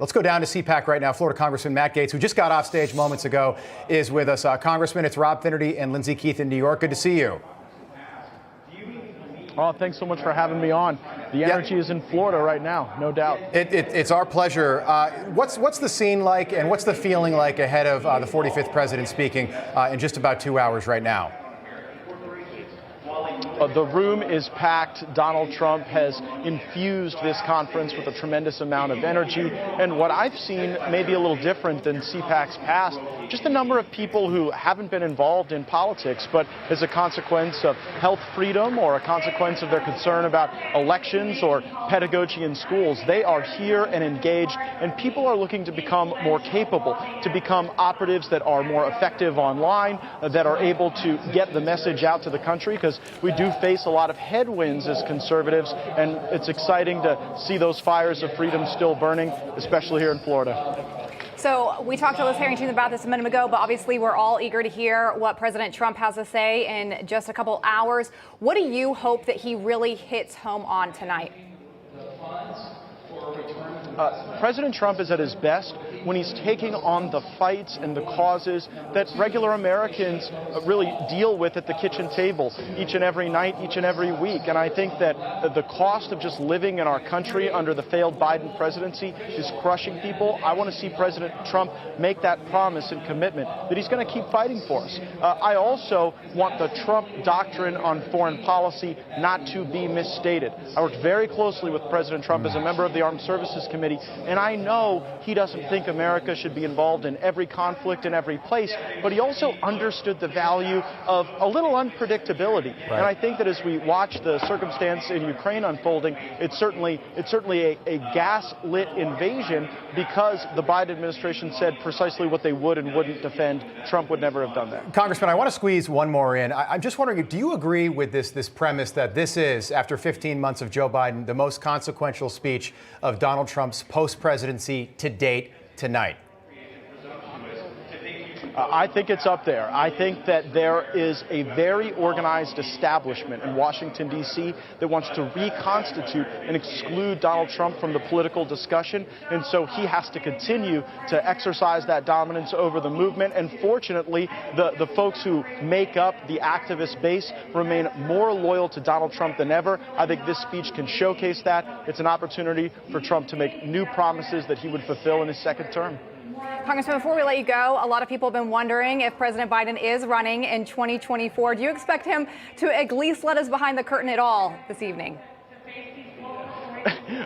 Let's go down to CPAC right now. Florida Congressman Matt Gaetz, who just got off stage moments ago, is with us. Congressman, it's Rob Finnerty and Lindsay Keith in New York. Good to see you. Oh, thanks so much for having me on. The energy is in Florida right now, no doubt. It's our pleasure. What's the scene like, and what's the feeling like ahead of the 45th president speaking in just about 2 hours right now? The room is packed. Donald Trump has infused this conference with a tremendous amount of energy. And what I've seen may be a little different than CPAC's past. Just a number of people who haven't been involved in politics, but as a consequence of health freedom or a consequence of their concern about elections or pedagogy in schools, they are here and engaged. And people are looking to become more capable, to become operatives that are more effective online, that are able to get the message out to the country, because we do face a lot of headwinds as conservatives, and it's exciting to see those fires of freedom still burning, especially here in Florida. So we talked to Liz Harrington about this a minute ago, but obviously we're all eager to hear what President Trump has to say in just a couple hours. What do you hope that he really hits home on tonight? President Trump is at his best when he's taking on the fights and the causes that regular Americans really deal with at the kitchen table each and every night, each and every week. And I think that the cost of just living in our country under the failed Biden presidency is crushing people. I want to see President Trump make that promise and commitment that he's going to keep fighting for us. I also want the Trump doctrine on foreign policy not to be misstated. I worked very closely with President Trump as a member of the Armed Services Committee, and I know he doesn't think America should be involved in every conflict in every place, but he also understood the value of a little unpredictability. Right. And I think that as we watch the circumstance in Ukraine unfolding, it's certainly a gas-lit invasion, because the Biden administration said precisely what they would and wouldn't defend. Trump would never have done that. Congressman, I want to squeeze one more in. I'm just wondering, do you agree with this premise that this is, after 15 months of Joe Biden, the most consequential speech of Donald Trump's post-presidency to date tonight? I think it's up there. I think that there is a very organized establishment in Washington, D.C. that wants to reconstitute and exclude Donald Trump from the political discussion. And so he has to continue to exercise that dominance over the movement. And fortunately, the folks who make up the activist base remain more loyal to Donald Trump than ever. I think this speech can showcase that. It's an opportunity for Trump to make new promises that he would fulfill in his second term. Congressman, before we let you go, a lot of people have been wondering if President Biden is running in 2024. Do you expect him to at least let us behind the curtain at all this evening?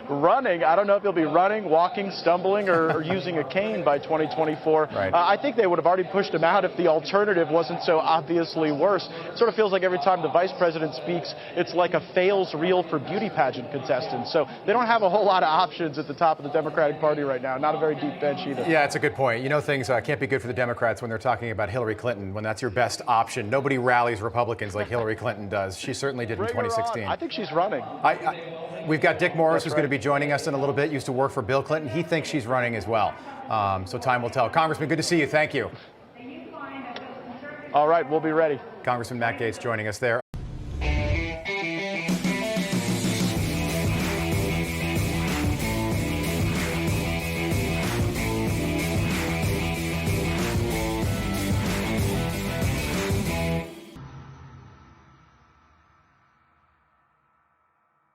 Running? I don't know if he'll be running, walking, stumbling, or using a cane by 2024. Right. I think they would have already pushed him out if the alternative wasn't so obviously worse. It sort of feels like every time the vice president speaks, it's like a fails reel for beauty pageant contestants. So they don't have a whole lot of options at the top of the Democratic Party right now. Not a very deep bench either. Yeah, it's a good point. You know, things can't be good for the Democrats when they're talking about Hillary Clinton, when that's your best option. Nobody rallies Republicans like Hillary Clinton does. She certainly did in 2016. I think she's running. We've got Dick Morris, who's going to be joining us in a little bit, used to work for Bill Clinton. He thinks she's running as well. So time will tell. Congressman, good to see you. Thank you. All right, we'll be ready. Congressman Matt Gaetz joining us there.